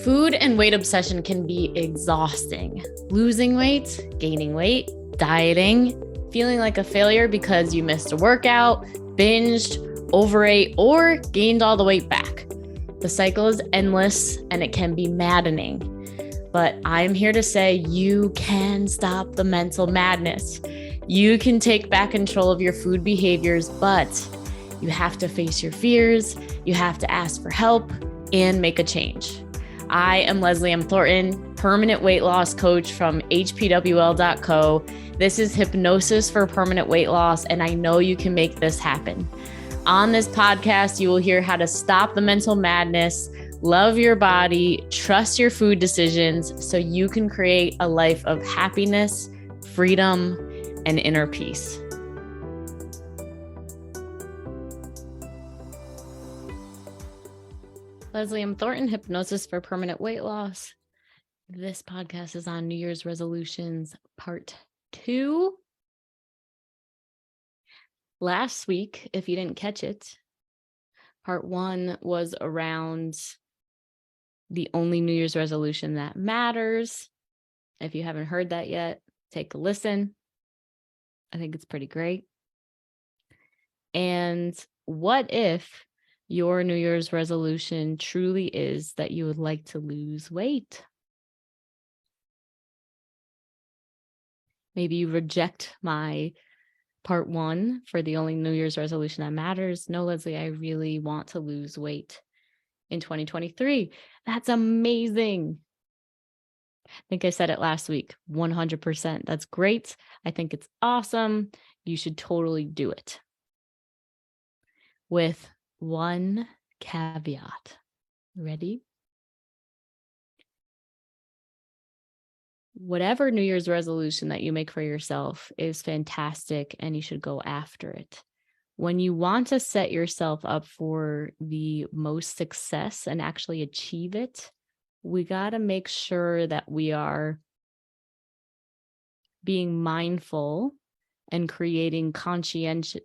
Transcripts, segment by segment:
Food and weight obsession can be exhausting. Losing weight, gaining weight, dieting, feeling like a failure because you missed a workout, binged, overate, or gained all the weight back. The cycle is endless and it can be maddening. But I'm here to say you can stop the mental madness. You can take back control of your food behaviors, but you have to face your fears, you have to ask for help, and make a change. I am Leslie M. Thornton, permanent weight loss coach from hpwl.co. This is Hypnosis for Permanent Weight Loss, and I know you can make this happen. On this podcast, you will hear how to stop the mental madness, love your body, trust your food decisions so you can create a life of happiness, freedom, and inner peace. Leslie M. Thornton, Hypnosis for Permanent Weight Loss. This podcast is on New Year's resolutions, part 2. Last week, if you didn't catch it, part 1 was around the only New Year's resolution that matters. If you haven't heard that yet, take a listen. I think it's pretty great. And what if your New Year's resolution truly is that you would like to lose weight? Maybe you reject my part 1 for the only New Year's resolution that matters. No, Leslie, I really want to lose weight in 2023. That's amazing. I think I said it last week, 100%. That's great. I think it's awesome. You should totally do it. With one caveat. Ready? Whatever New Year's resolution that you make for yourself is fantastic and you should go after it. When you want to set yourself up for the most success and actually achieve it, we got to make sure that we are being mindful and creating conscientious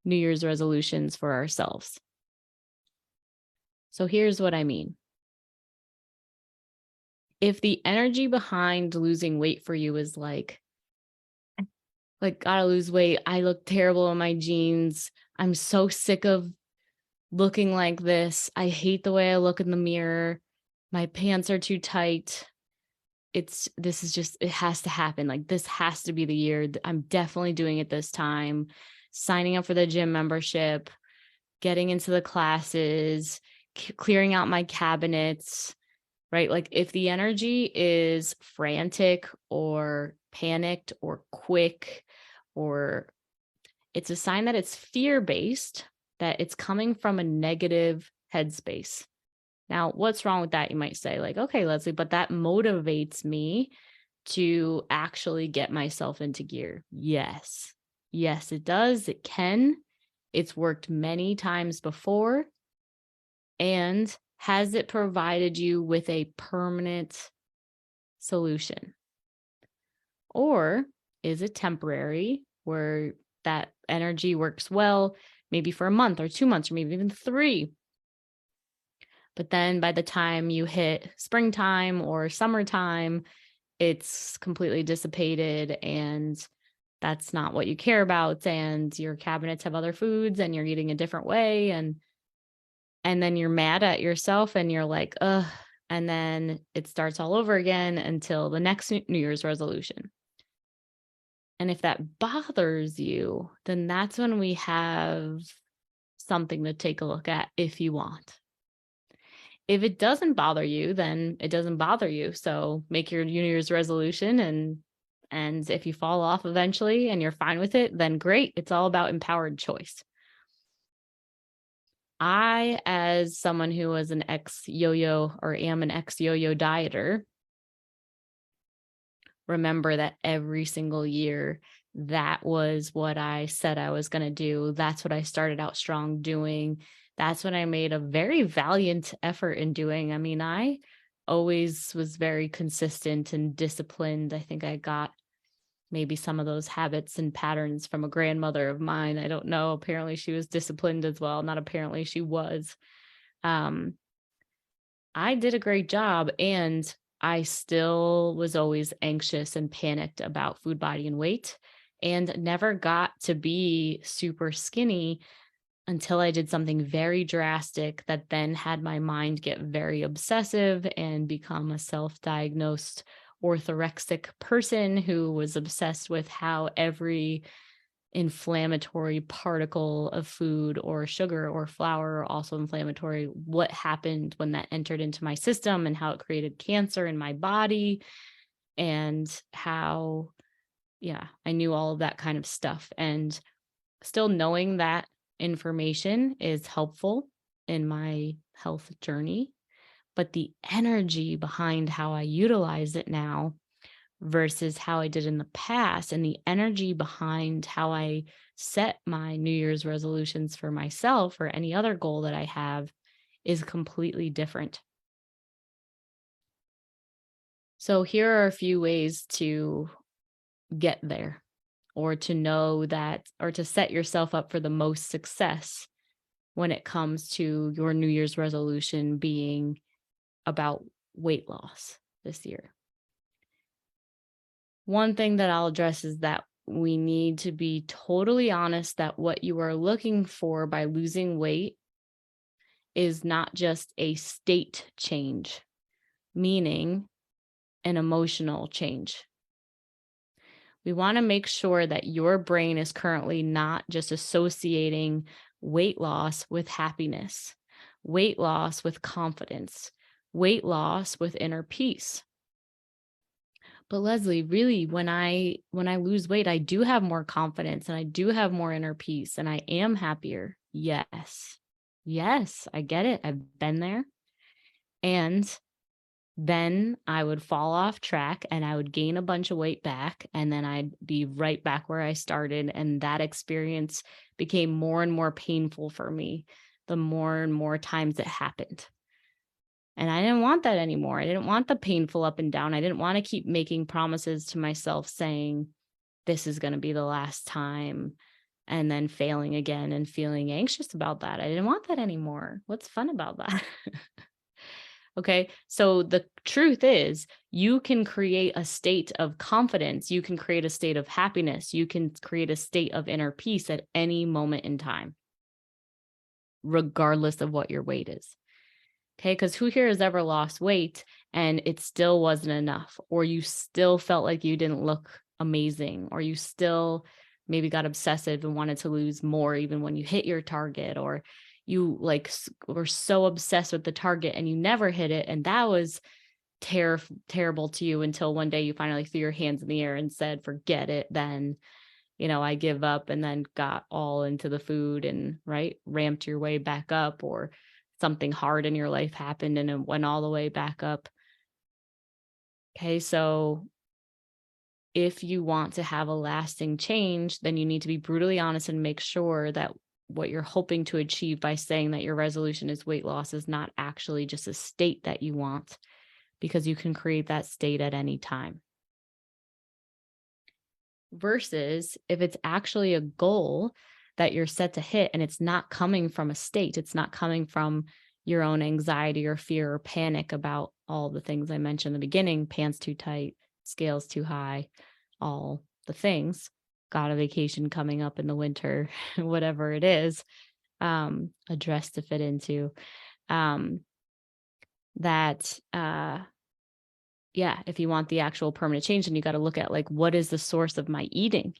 New Year's resolutions for ourselves. So here's what I mean. If the energy behind losing weight for you is like, gotta lose weight, I look terrible in my jeans, I'm so sick of looking like this, I hate the way I look in the mirror, my pants are too tight, it has to happen. Like, this has to be the year. I'm definitely doing it this time. Signing up for the gym membership, getting into the classes, clearing out my cabinets, right? Like, if the energy is frantic or panicked or quick, or it's a sign that it's fear-based, that it's coming from a negative headspace. Now, what's wrong with that? You might say, like, okay, Leslie, but that motivates me to actually get myself into gear. Yes, it does. It can. It's worked many times before. And has it provided you with a permanent solution? Or is it temporary, where that energy works well, maybe for a month or 2 months, or maybe even 3? But then by the time you hit springtime or summertime, it's completely dissipated and that's not what you care about. And your cabinets have other foods and you're eating a different way. And then you're mad at yourself and you're like, ugh. And then it starts all over again until the next New Year's resolution. And if that bothers you, then that's when we have something to take a look at if you want. If it doesn't bother you, then it doesn't bother you. So make your New Year's resolution, and if you fall off eventually and you're fine with it, then great. It's all about empowered choice. I, as someone who was an ex-yo-yo or am an ex-yo-yo dieter, remember that every single year, that was what I said I was going to do. That's what I started out strong doing. That's what I made a very valiant effort in doing. I mean, I always was very consistent and disciplined. I think I got maybe some of those habits and patterns from a grandmother of mine. I don't know. Apparently she was disciplined as well. Not apparently, she was. I did a great job, and I still was always anxious and panicked about food, body, and weight, and never got to be super skinny until I did something very drastic that then had my mind get very obsessive and become a self-diagnosed orthorexic person who was obsessed with how every inflammatory particle of food or sugar or flour are also inflammatory, what happened when that entered into my system and how it created cancer in my body, and how, yeah, I knew all of that kind of stuff. And still knowing that information is helpful in my health journey, but the energy behind how I utilize it now versus how I did in the past, and the energy behind how I set my New Year's resolutions for myself or any other goal that I have is completely different. So here are a few ways to get there, or to know that, or to set yourself up for the most success when it comes to your New Year's resolution being about weight loss this year. One thing that I'll address is that we need to be totally honest that what you are looking for by losing weight is not just a state change, meaning an emotional change. We want to make sure that your brain is currently not just associating weight loss with happiness, weight loss with confidence, weight loss with inner peace. But Leslie, really, when I lose weight, I do have more confidence and I do have more inner peace and I am happier. Yes. Yes, I get it. I've been there. And then I would fall off track and I would gain a bunch of weight back, and then I'd be right back where I started. And that experience became more and more painful for me the more and more times it happened. And I didn't want that anymore. I didn't want the painful up and down. I didn't want to keep making promises to myself saying, this is going to be the last time, and then failing again and feeling anxious about that. I didn't want that anymore. What's fun about that? Okay. So the truth is, you can create a state of confidence. You can create a state of happiness. You can create a state of inner peace at any moment in time, regardless of what your weight is. Okay. Because who here has ever lost weight and it still wasn't enough, or you still felt like you didn't look amazing, or you still maybe got obsessive and wanted to lose more even when you hit your target, or you were so obsessed with the target and you never hit it. And that was terrible to you until one day you finally threw your hands in the air and said, forget it. Then, I give up, and then got all into the food and ramped your way back up, or something hard in your life happened and it went all the way back up. Okay. So if you want to have a lasting change, then you need to be brutally honest and make sure that what you're hoping to achieve by saying that your resolution is weight loss is not actually just a state that you want, because you can create that state at any time. Versus if it's actually a goal that you're set to hit and it's not coming from a state, it's not coming from your own anxiety or fear or panic about all the things I mentioned in the beginning, pants too tight, scales too high, all the things, got a vacation coming up in the winter, whatever it is, a dress to fit into, if you want the actual permanent change, then you got to look at what is the source of my eating?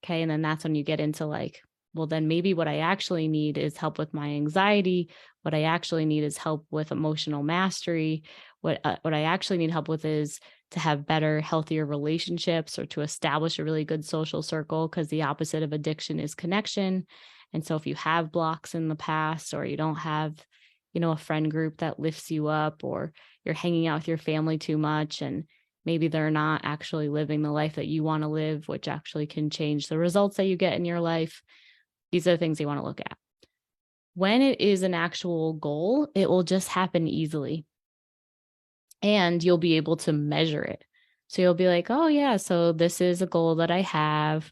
Okay. And then that's when you get into well, then maybe what I actually need is help with my anxiety. What I actually need is help with emotional mastery. What I actually need help with is to have better, healthier relationships, or to establish a really good social circle, because the opposite of addiction is connection. And so if you have blocks in the past, or you don't have, a friend group that lifts you up, or you're hanging out with your family too much and maybe they're not actually living the life that you want to live, which actually can change the results that you get in your life. These are the things you want to look at. When it is an actual goal, it will just happen easily. And you'll be able to measure it. So you'll be like, oh yeah, so this is a goal that I have.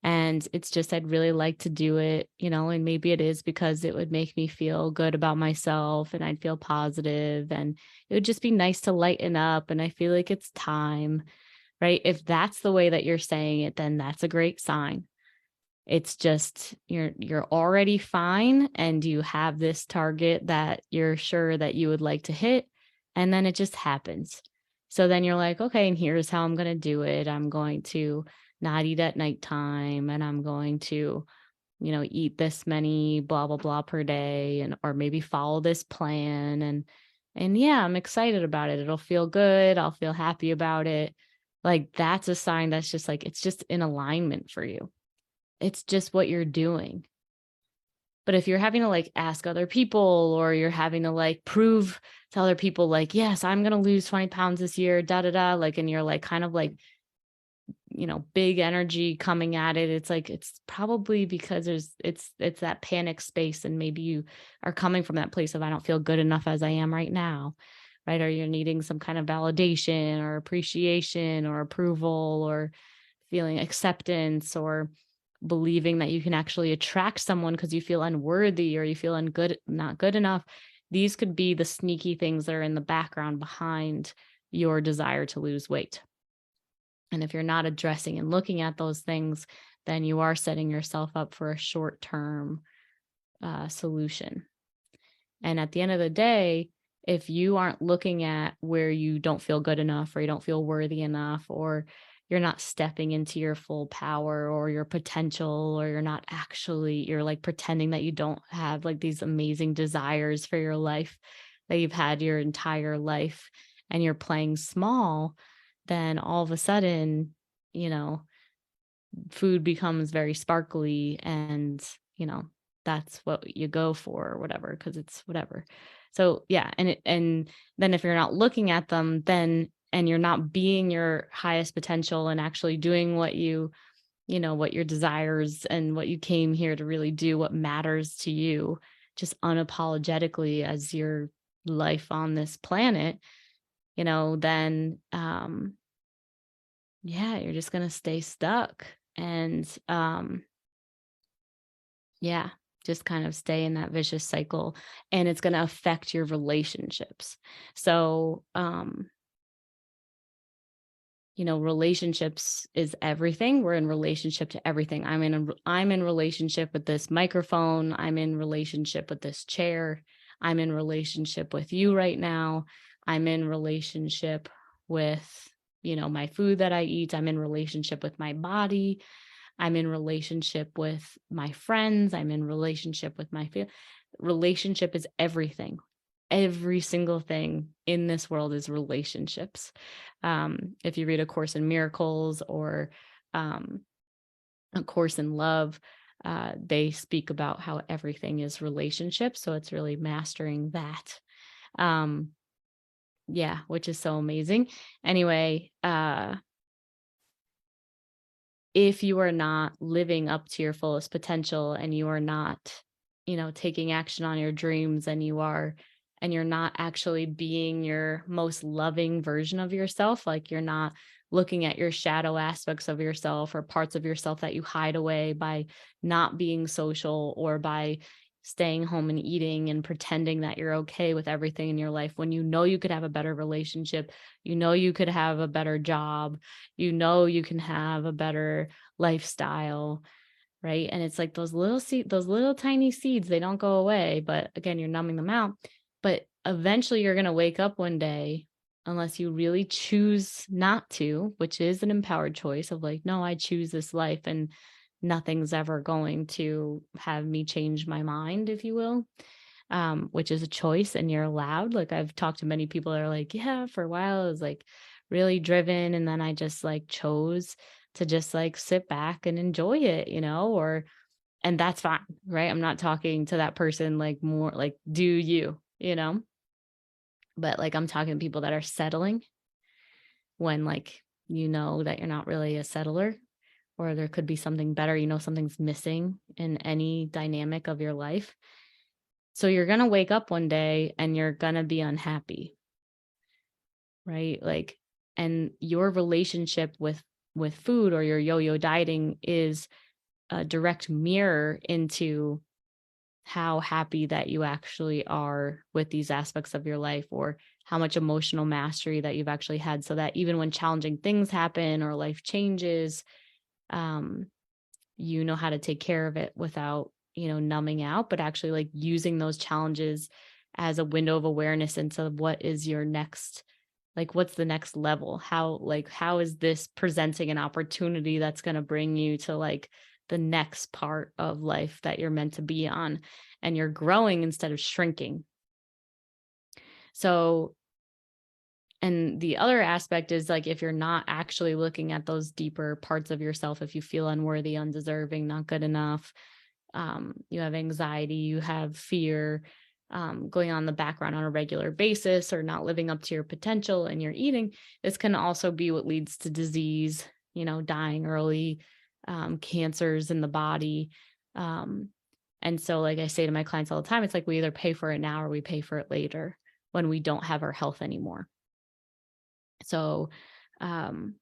And it's just, I'd really like to do it, and maybe it is because it would make me feel good about myself and I'd feel positive and it would just be nice to lighten up. And I feel like it's time, right? If that's the way that you're saying it, then that's a great sign. It's just you're already fine and you have this target that you're sure that you would like to hit, and then it just happens. So then you're like, okay, and here's how I'm going to do it. I'm going to not eat at nighttime, and I'm going to, eat this many blah blah blah per day, and or maybe follow this plan. And yeah, I'm excited about it. It'll feel good. I'll feel happy about it. Like that's a sign that's just like it's just in alignment for you. It's just what you're doing. But if you're having to like ask other people, or you're having to like prove to other people, like, yes, I'm going to lose 20 pounds this year, da, da, da, like, and you're like kind of like, big energy coming at it. It's like, it's probably because it's that panic space. And maybe you are coming from that place of, I don't feel good enough as I am right now. Right. Or you're needing some kind of validation or appreciation or approval or feeling acceptance, or believing that you can actually attract someone because you feel unworthy or you feel not good enough. These could be the sneaky things that are in the background behind your desire to lose weight. And if you're not addressing and looking at those things, then you are setting yourself up for a short-term solution. And at the end of the day, if you aren't looking at where you don't feel good enough, or you don't feel worthy enough, or you're not stepping into your full power or your potential, or you're like pretending that you don't have like these amazing desires for your life that you've had your entire life, and you're playing small, then all of a sudden, food becomes very sparkly, and, that's what you go for or whatever, because it's whatever. So yeah, and then if you're not looking at them, then and you're not being your highest potential and actually doing what what your desires and what you came here to really do, what matters to you, just unapologetically as your life on this planet, then yeah, you're just going to stay stuck. And yeah, just kind of stay in that vicious cycle, and it's going to affect your relationships. So relationships is everything. We're in relationship to everything. I'm in relationship with this microphone. I'm in relationship with this chair. I'm in relationship with you right now. I'm in relationship with, my food that I eat. I'm in relationship with my body. I'm in relationship with my friends. I'm in relationship with my family. Relationship is everything. Every single thing in this world is relationships. If you read A Course in Miracles or A Course in Love, they speak about how everything is relationships. So it's really mastering that. Yeah, which is so amazing. Anyway, if you are not living up to your fullest potential, and you are not, taking action on your dreams, and you're not actually being your most loving version of yourself, like you're not looking at your shadow aspects of yourself or parts of yourself that you hide away by not being social, or by staying home and eating and pretending that you're okay with everything in your life, when you could have a better relationship, you could have a better job, you can have a better lifestyle, right? And it's like those little tiny seeds, they don't go away, but again, you're numbing them out. But eventually you're going to wake up one day, unless you really choose not to, which is an empowered choice of like, no, I choose this life, and nothing's ever going to have me change my mind, if you will, which is a choice, and you're allowed. Like I've talked to many people that are like, yeah, for a while I was like really driven, and then I just like chose to just like sit back and enjoy it, and that's fine, right? I'm not talking to that person like more like, do you, but like I'm talking to people that are settling when like, that you're not really a settler, or there could be something better, something's missing in any dynamic of your life. So you're going to wake up one day and you're going to be unhappy, right? Like, and your relationship with food, or your yo-yo dieting, is a direct mirror into how happy that you actually are with these aspects of your life, or how much emotional mastery that you've actually had, so that even when challenging things happen or life changes, um, you know how to take care of it without, numbing out, but actually like using those challenges as a window of awareness into what is your next, like what's the next level? How is this presenting an opportunity that's going to bring you to like the next part of life that you're meant to be on, and you're growing instead of shrinking. So, and the other aspect is like if you're not actually looking at those deeper parts of yourself, if you feel unworthy, undeserving, not good enough, you have anxiety, you have fear, going on in the background on a regular basis, or not living up to your potential and your eating, this can also be what leads to disease, dying early, cancers in the body. Um, and so, like I say to my clients all the time, it's like we either pay for it now or we pay for it later when we don't have our health anymore. So, um,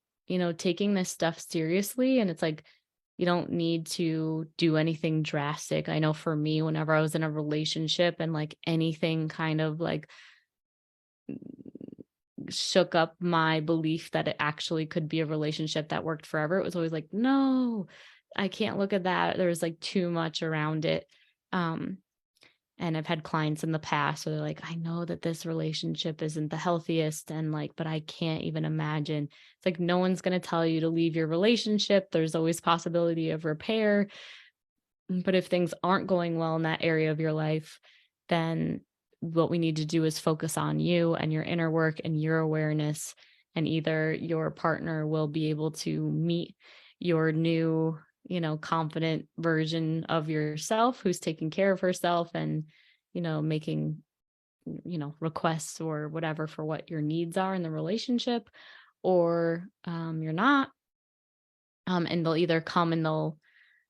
taking this stuff seriously, and it's like, you don't need to do anything drastic. I know for me, whenever I was in a relationship and like anything kind of like shook up my belief that it actually could be a relationship that worked forever, it was always like, no, I can't look at that. There's like too much around it. Um, and I've had clients in the past where they're like, I know that this relationship isn't the healthiest, and like, but I can't even imagine. It's like no one's going to tell you to leave your relationship. There's always possibility of repair. But if things aren't going well in that area of your life, then what we need to do is focus on you and your inner work and your awareness. And either your partner will be able to meet your new, confident version of yourself who's taking care of herself and, making, requests or whatever for what your needs are in the relationship, or you're not. And they'll either come and they'll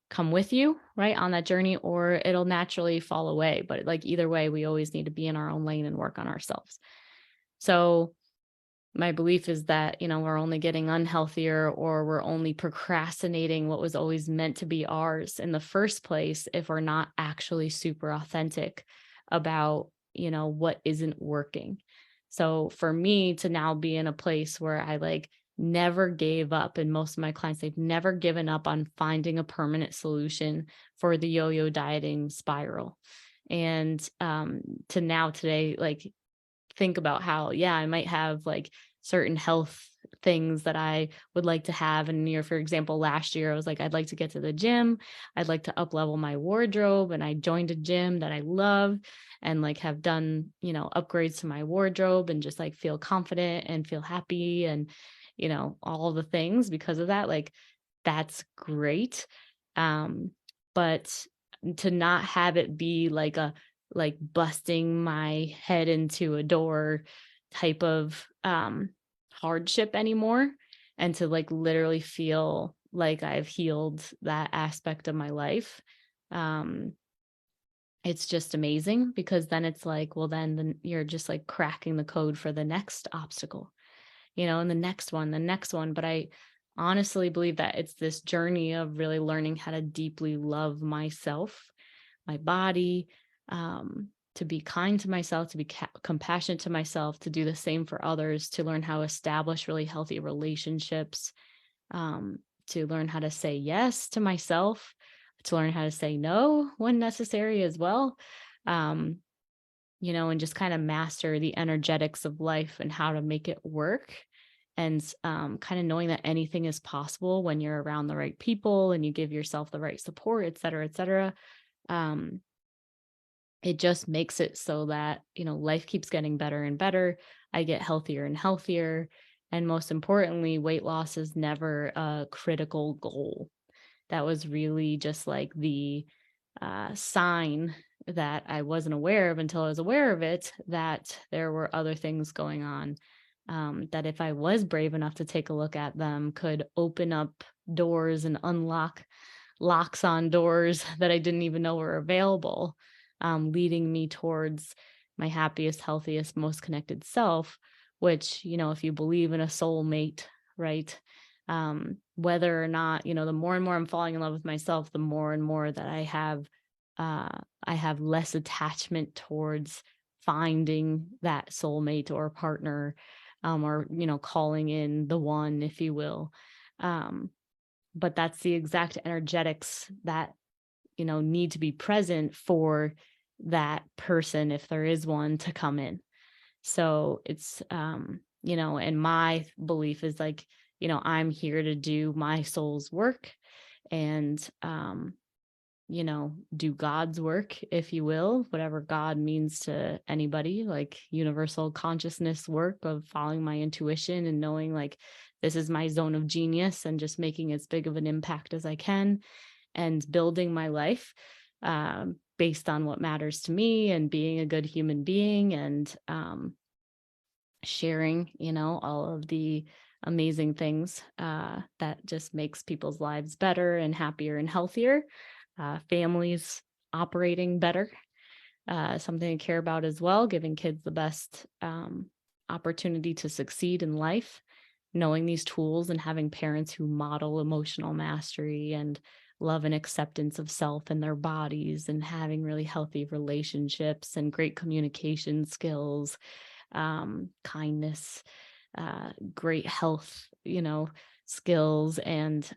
come with you, right, on that journey, or it'll naturally fall away. But like either way, we always need to be in our own lane and work on ourselves. So my belief is that, we're only getting unhealthier, or we're only procrastinating what was always meant to be ours in the first place if we're not actually super authentic about, what isn't working. So for me to now be in a place where I like never gave up, and most of my clients, they've never given up on finding a permanent solution for the yo-yo dieting spiral. And to now today, like think about how, yeah, I might have like certain health things that I would like to have. And for example, last year I was like, I'd like to get to the gym. I'd like to up level my wardrobe. And I joined a gym that I love, and like have done, upgrades to my wardrobe, and just like feel confident and feel happy, and, all the things because of that. Like that's great. But to not have it be like a, like busting my head into a door type of hardship anymore, and to like literally feel like I've healed that aspect of my life. um it's just amazing, because then it's like, well, then you're just like cracking the code for the next obstacle, and the next one. But I honestly believe that it's this journey of really learning how to deeply love myself, my body, to be kind to myself, to be compassionate to myself, to do the same for others, to learn how to establish really healthy relationships, to learn how to say yes to myself, to learn how to say no when necessary as well. Um, and just kind of master the energetics of life and how to make it work. And kind of knowing that anything is possible when you're around the right people and you give yourself the right support, et cetera, et cetera. It just makes it so that, life keeps getting better and better. I get healthier and healthier. And most importantly, weight loss is never a critical goal. That was really just like the sign that I wasn't aware of until I was aware of it, that there were other things going on, that if I was brave enough to take a look at them, could open up doors and unlock locks on doors that I didn't even know were available, leading me towards my happiest, healthiest, most connected self, which, if you believe in a soulmate, right? Whether or not, the more and more I'm falling in love with myself, the more and more that I have less attachment towards finding that soulmate or partner, or, calling in the one, if you will. Um, but that's the exact energetics that, need to be present for that person, if there is one, to come in. So it's, and my belief is like, I'm here to do my soul's work and, do God's work, if you will, whatever God means to anybody, like universal consciousness work of following my intuition and knowing like this is my zone of genius and just making as big of an impact as I can and building my life based on what matters to me and being a good human being and sharing, all of the amazing things that just makes people's lives better and happier and healthier, families operating better, something to care about as well, giving kids the best opportunity to succeed in life, knowing these tools and having parents who model emotional mastery and love and acceptance of self and their bodies and having really healthy relationships and great communication skills, kindness, great health, skills, and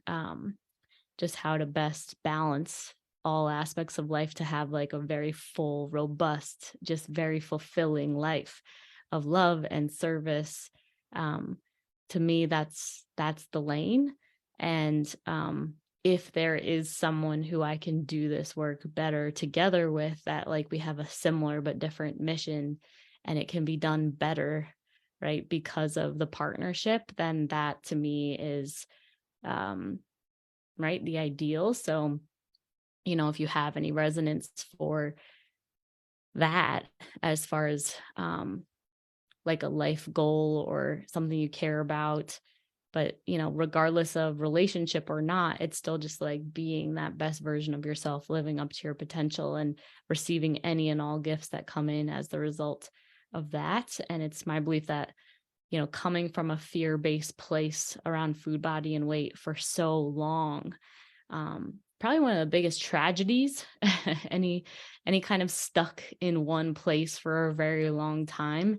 just how to best balance all aspects of life to have like a very full, robust, just very fulfilling life of love and service. To me, that's the lane. And if there is someone who I can do this work better together with, that like we have a similar but different mission and it can be done better, right, because of the partnership, then that to me is right, the ideal. So, if you have any resonance for that as far as like a life goal or something you care about, but regardless of relationship or not, it's still just like being that best version of yourself, living up to your potential and receiving any and all gifts that come in as the result of that. And it's my belief that coming from a fear-based place around food, body, and weight for so long, probably one of the biggest tragedies, any kind of stuck in one place for a very long time,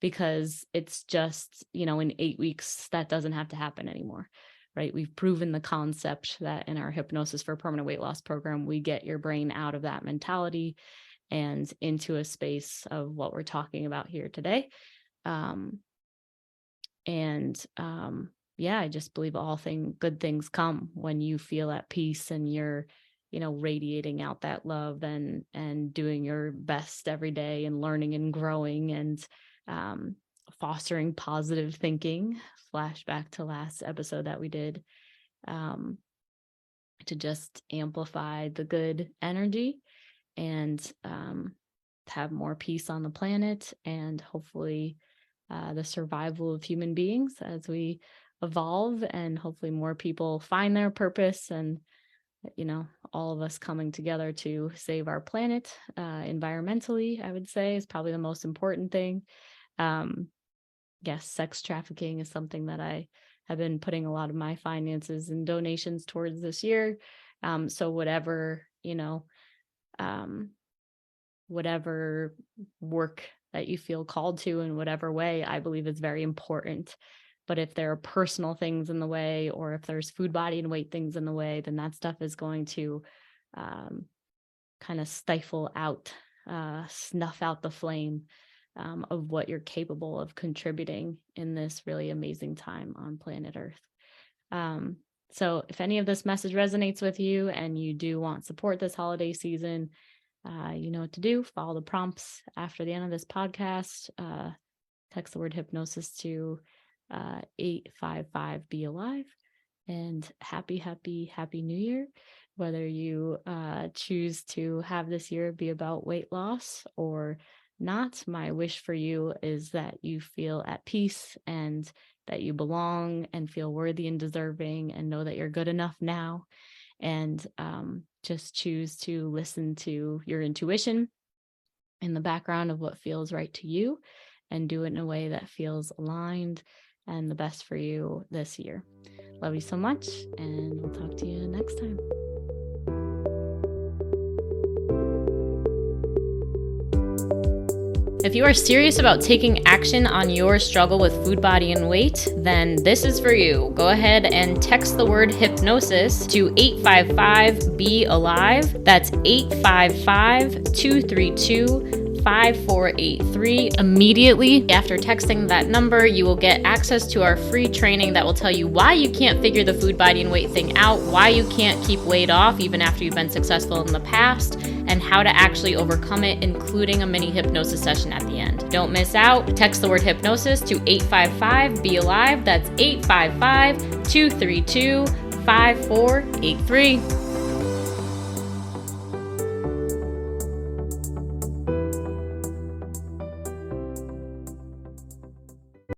because it's just, in 8 weeks, that doesn't have to happen anymore, right? We've proven the concept that in our Hypnosis for Permanent Weight Loss program, we get your brain out of that mentality and into a space of what we're talking about here today. Yeah, I just believe good things come when you feel at peace and you're, radiating out that love and doing your best every day and learning and growing and fostering positive thinking. Flashback to last episode that we did, to just amplify the good energy and have more peace on the planet and hopefully the survival of human beings as we evolve, and hopefully more people find their purpose, and all of us coming together to save our planet environmentally, I would say, is probably the most important thing. Yes, sex trafficking is something that I have been putting a lot of my finances and donations towards this year. So whatever, whatever work that you feel called to in whatever way, I believe is very important. But if there are personal things in the way, or if there's food, body, and weight things in the way, then that stuff is going to kind of stifle out, snuff out the flame of what you're capable of contributing in this really amazing time on planet Earth. So if any of this message resonates with you and you do want support this holiday season, you know what to do. Follow the prompts after the end of this podcast. Text the word hypnosis to 855 Be Alive. And happy new year. Whether you choose to have this year be about weight loss or not, my wish for you is that you feel at peace and that you belong and feel worthy and deserving and know that you're good enough now. And just choose to listen to your intuition in the background of what feels right to you and do it in a way that feels aligned and the best for you this year. Love you so much, and we'll talk to you next time. If you are serious about taking action on your struggle with food, body, and weight, then this is for you. Go ahead and text the word hypnosis to 855-BE-ALIVE. That's 855-232-5483. Immediately after texting that number, you will get access to our free training that will tell you why you can't figure the food, body, and weight thing out, why you can't keep weight off even after you've been successful in the past, and how to actually overcome it, including a mini hypnosis session at the end. Don't miss out. Text the word hypnosis to 855-BE-ALIVE. That's 855-232-5483.